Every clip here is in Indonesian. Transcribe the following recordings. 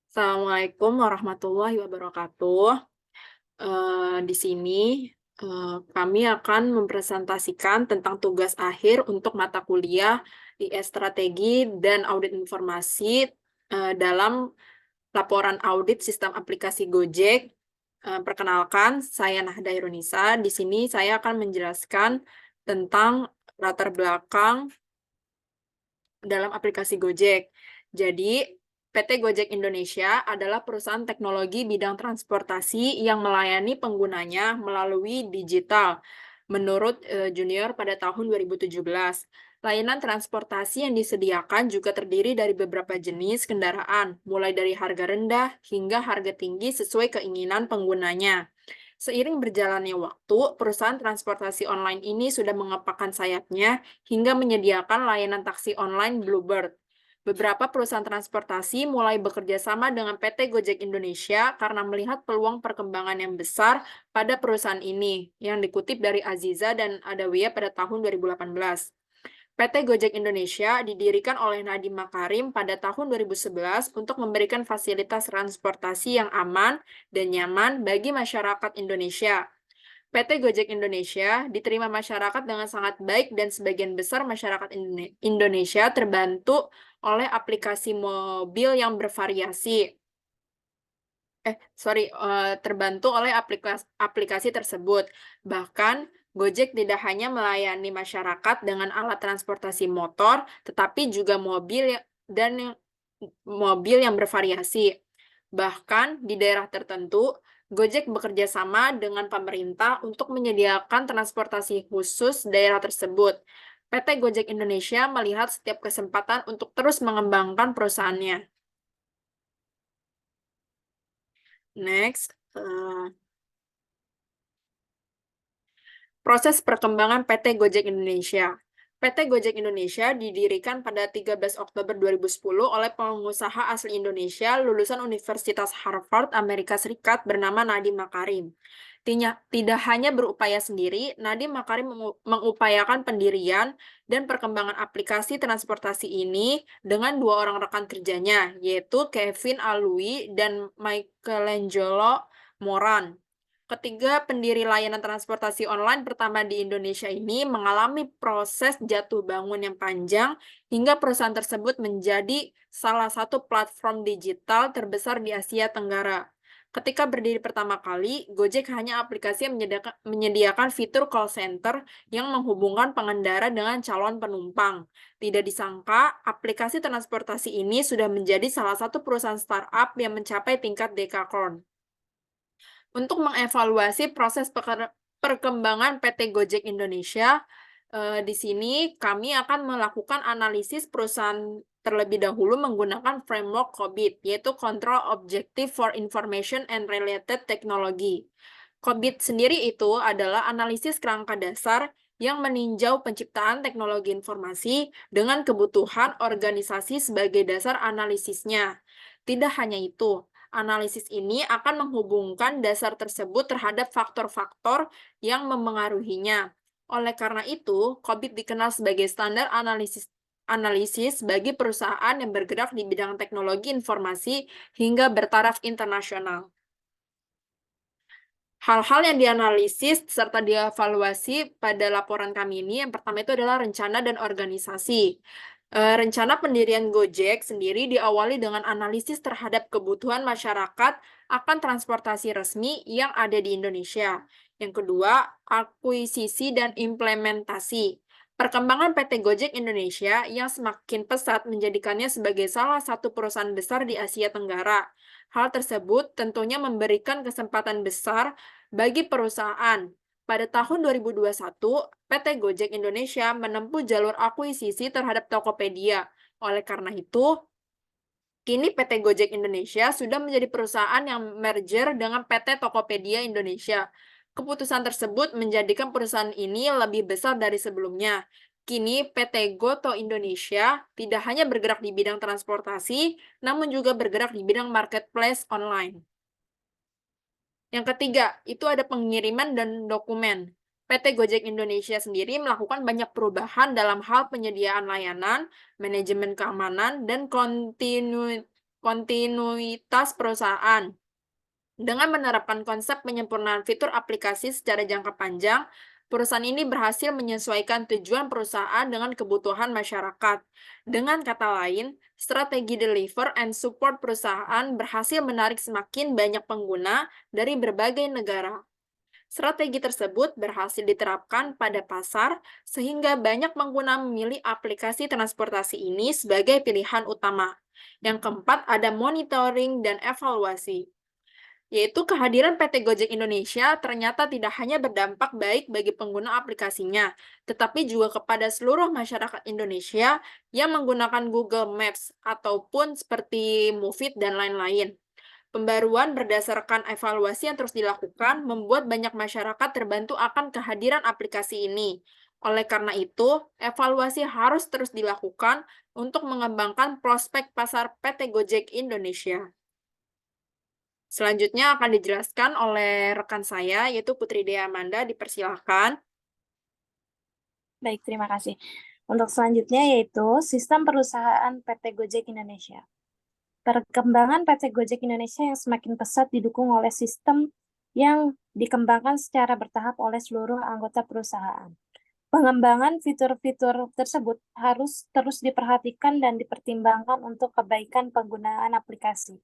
Assalamualaikum warahmatullahi wabarakatuh. Di sini, kami akan mempresentasikan tentang tugas akhir untuk mata kuliah IS Strategi dan Audit Informasi, dalam laporan audit sistem aplikasi Gojek. Perkenalkan, saya Nahda Irunisa. Di sini saya akan menjelaskan tentang latar belakang dalam aplikasi Gojek. Jadi, PT Gojek Indonesia adalah perusahaan teknologi bidang transportasi yang melayani penggunanya melalui digital. Menurut Junior pada tahun 2017, layanan transportasi yang disediakan juga terdiri dari beberapa jenis kendaraan, mulai dari harga rendah hingga harga tinggi sesuai keinginan penggunanya. Seiring berjalannya waktu, perusahaan transportasi online ini sudah mengepakkan sayapnya hingga menyediakan layanan taksi online Bluebird. Beberapa perusahaan transportasi mulai bekerja sama dengan PT Gojek Indonesia karena melihat peluang perkembangan yang besar pada perusahaan ini, yang dikutip dari Aziza dan Adawiyah pada tahun 2018. PT Gojek Indonesia didirikan oleh Nadiem Makarim pada tahun 2011 untuk memberikan fasilitas transportasi yang aman dan nyaman bagi masyarakat Indonesia. PT Gojek Indonesia diterima masyarakat dengan sangat baik dan sebagian besar masyarakat Indonesia terbantu oleh aplikasi mobil yang bervariasi. Terbantu oleh aplikasi tersebut. Bahkan, Gojek tidak hanya melayani masyarakat dengan alat transportasi motor, tetapi juga mobil yang bervariasi. Bahkan, di daerah tertentu, Gojek bekerja sama dengan pemerintah untuk menyediakan transportasi khusus daerah tersebut. PT Gojek Indonesia melihat setiap kesempatan untuk terus mengembangkan perusahaannya. Next, proses perkembangan PT Gojek Indonesia. PT Gojek Indonesia didirikan pada 13 Oktober 2010 oleh pengusaha asli Indonesia lulusan Universitas Harvard, Amerika Serikat bernama Nadiem Makarim. Tidak hanya berupaya sendiri, Nadiem Makarim mengupayakan pendirian dan perkembangan aplikasi transportasi ini dengan dua orang rekan kerjanya, yaitu Kevin Alui dan Michelangelo Moran. Ketiga pendiri layanan transportasi online pertama di Indonesia ini mengalami proses jatuh bangun yang panjang hingga perusahaan tersebut menjadi salah satu platform digital terbesar di Asia Tenggara. Ketika berdiri pertama kali, Gojek hanya aplikasi yang menyediakan fitur call center yang menghubungkan pengendara dengan calon penumpang. Tidak disangka, aplikasi transportasi ini sudah menjadi salah satu perusahaan startup yang mencapai tingkat dekakorn. Untuk mengevaluasi proses perkembangan PT Gojek Indonesia, di sini kami akan melakukan analisis perusahaan terlebih dahulu menggunakan framework COBIT, yaitu Control Objective for Information and Related Technology. COBIT sendiri itu adalah analisis kerangka dasar yang meninjau penciptaan teknologi informasi dengan kebutuhan organisasi sebagai dasar analisisnya. Tidak hanya itu, analisis ini akan menghubungkan dasar tersebut terhadap faktor-faktor yang memengaruhinya. Oleh karena itu, COBIT dikenal sebagai standar analisis bagi perusahaan yang bergerak di bidang teknologi informasi hingga bertaraf internasional. Hal-hal yang dianalisis serta dievaluasi pada laporan kami ini, yang pertama itu adalah rencana dan organisasi. Rencana pendirian Gojek sendiri diawali dengan analisis terhadap kebutuhan masyarakat akan transportasi resmi yang ada di Indonesia. Yang kedua, akuisisi dan implementasi. Perkembangan PT Gojek Indonesia yang semakin pesat menjadikannya sebagai salah satu perusahaan besar di Asia Tenggara. Hal tersebut tentunya memberikan kesempatan besar bagi perusahaan. Pada tahun 2021, PT Gojek Indonesia menempuh jalur akuisisi terhadap Tokopedia. Oleh karena itu, kini PT Gojek Indonesia sudah menjadi perusahaan yang merger dengan PT Tokopedia Indonesia. Keputusan tersebut menjadikan perusahaan ini lebih besar dari sebelumnya. Kini PT Goto Indonesia tidak hanya bergerak di bidang transportasi, namun juga bergerak di bidang marketplace online. Yang ketiga, itu ada pengiriman dan dokumen. PT Gojek Indonesia sendiri melakukan banyak perubahan dalam hal penyediaan layanan, manajemen keamanan, dan kontinuitas perusahaan. Dengan menerapkan konsep penyempurnaan fitur aplikasi secara jangka panjang, perusahaan ini berhasil menyesuaikan tujuan perusahaan dengan kebutuhan masyarakat. Dengan kata lain, strategi deliver and support perusahaan berhasil menarik semakin banyak pengguna dari berbagai negara. Strategi tersebut berhasil diterapkan pada pasar, sehingga banyak pengguna memilih aplikasi transportasi ini sebagai pilihan utama. Yang keempat, ada monitoring dan evaluasi, yaitu kehadiran PT Gojek Indonesia ternyata tidak hanya berdampak baik bagi pengguna aplikasinya, tetapi juga kepada seluruh masyarakat Indonesia yang menggunakan Google Maps ataupun seperti Moovit dan lain-lain. Pembaruan berdasarkan evaluasi yang terus dilakukan membuat banyak masyarakat terbantu akan kehadiran aplikasi ini. Oleh karena itu, evaluasi harus terus dilakukan untuk mengembangkan prospek pasar PT Gojek Indonesia. Selanjutnya akan dijelaskan oleh rekan saya, yaitu Putri Dea Amanda. Dipersilahkan. Baik, terima kasih. Untuk selanjutnya yaitu sistem perusahaan PT Gojek Indonesia. Perkembangan PT Gojek Indonesia yang semakin pesat didukung oleh sistem yang dikembangkan secara bertahap oleh seluruh anggota perusahaan. Pengembangan fitur-fitur tersebut harus terus diperhatikan dan dipertimbangkan untuk kebaikan penggunaan aplikasi.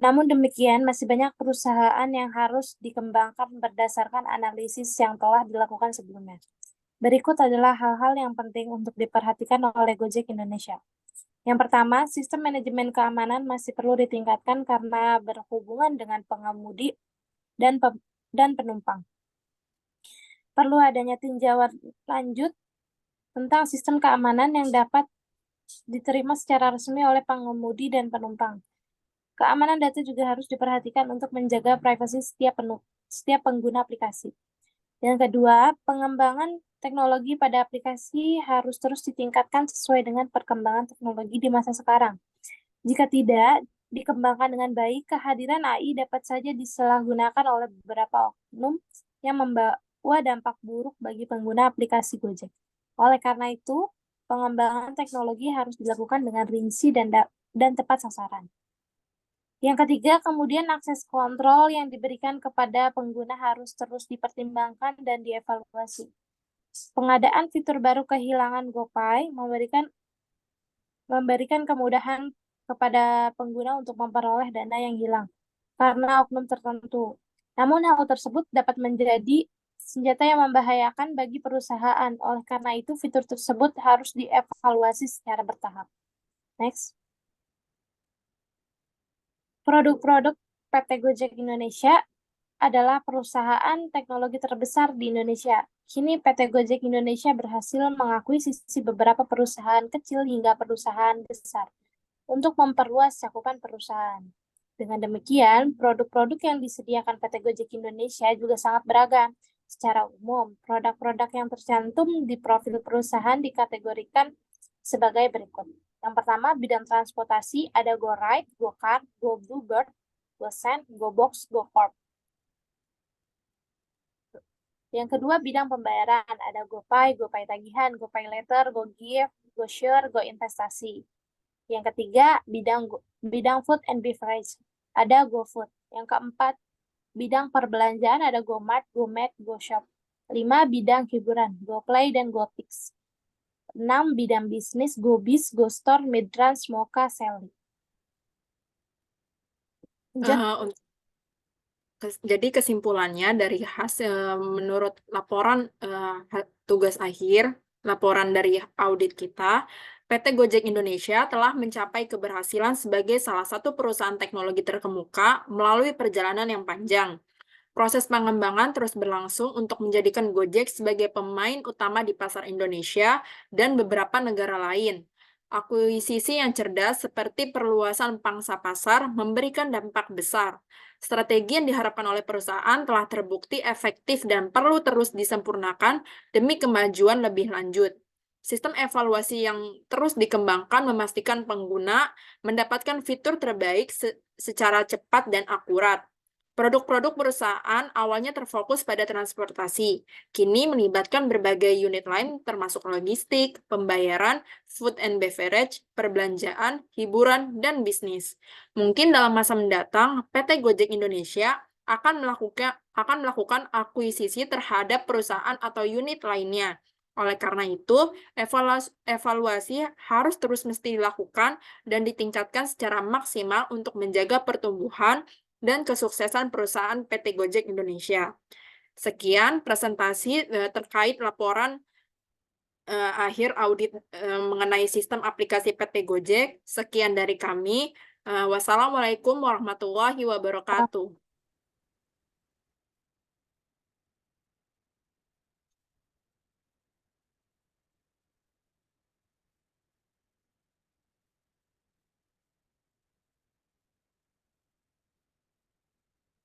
Namun demikian, masih banyak perusahaan yang harus dikembangkan berdasarkan analisis yang telah dilakukan sebelumnya. Berikut adalah hal-hal yang penting untuk diperhatikan oleh Gojek Indonesia. Yang pertama, sistem manajemen keamanan masih perlu ditingkatkan karena berhubungan dengan pengemudi dan penumpang. Perlu adanya tinjauan lanjut tentang sistem keamanan yang dapat diterima secara resmi oleh pengemudi dan penumpang. Keamanan data juga harus diperhatikan untuk menjaga privasi setiap pengguna aplikasi. Yang kedua, pengembangan teknologi pada aplikasi harus terus ditingkatkan sesuai dengan perkembangan teknologi di masa sekarang. Jika tidak dikembangkan dengan baik, kehadiran AI dapat saja disalahgunakan oleh beberapa oknum yang membawa dampak buruk bagi pengguna aplikasi Gojek. Oleh karena itu, pengembangan teknologi harus dilakukan dengan rinci dan tepat sasaran. Yang ketiga, kemudian akses kontrol yang diberikan kepada pengguna harus terus dipertimbangkan dan dievaluasi. Pengadaan fitur baru kehilangan GoPay memberikan kemudahan kepada pengguna untuk memperoleh dana yang hilang karena oknum tertentu. Namun hal tersebut dapat menjadi senjata yang membahayakan bagi perusahaan. Oleh karena itu, fitur tersebut harus dievaluasi secara bertahap. Next. Produk-produk PT Gojek Indonesia adalah perusahaan teknologi terbesar di Indonesia. Kini PT Gojek Indonesia berhasil mengakuisisi beberapa perusahaan kecil hingga perusahaan besar untuk memperluas cakupan perusahaan. Dengan demikian, produk-produk yang disediakan PT Gojek Indonesia juga sangat beragam. Secara umum, produk-produk yang tercantum di profil perusahaan dikategorikan sebagai berikut. Yang pertama, bidang transportasi, ada GoRide, GoCar, GoBluebird, GoSend, GoBox, GoCorp. Yang kedua, bidang pembayaran, ada GoPay, GoPay Tagihan, GoPay Later, GoGift, GoShare, GoInvestasi. Yang ketiga, bidang food and beverage, ada GoFood. Yang keempat, bidang perbelanjaan, ada GoMart, GoMart, GoShop. 5, bidang hiburan, GoPlay dan GoTix. 6, bidang bisnis, GoBiz, GoStore, Midtrans, Moka, Selly. Jadi kesimpulannya dari hasil menurut laporan tugas akhir, laporan dari audit kita, PT Gojek Indonesia telah mencapai keberhasilan sebagai salah satu perusahaan teknologi terkemuka melalui perjalanan yang panjang. Proses pengembangan terus berlangsung untuk menjadikan Gojek sebagai pemain utama di pasar Indonesia dan beberapa negara lain. Akuisisi yang cerdas seperti perluasan pangsa pasar memberikan dampak besar. Strategi yang diharapkan oleh perusahaan telah terbukti efektif dan perlu terus disempurnakan demi kemajuan lebih lanjut. Sistem evaluasi yang terus dikembangkan memastikan pengguna mendapatkan fitur terbaik secara cepat dan akurat. Produk-produk perusahaan awalnya terfokus pada transportasi, kini melibatkan berbagai unit lain termasuk logistik, pembayaran, food and beverage, perbelanjaan, hiburan, dan bisnis. Mungkin dalam masa mendatang, PT Gojek Indonesia akan melakukan akuisisi terhadap perusahaan atau unit lainnya. Oleh karena itu, evaluasi harus terus mesti dilakukan dan ditingkatkan secara maksimal untuk menjaga pertumbuhan dan kesuksesan perusahaan PT Gojek Indonesia. Sekian presentasi terkait laporan akhir audit mengenai sistem aplikasi PT Gojek. Sekian dari kami. Wassalamualaikum warahmatullahi wabarakatuh.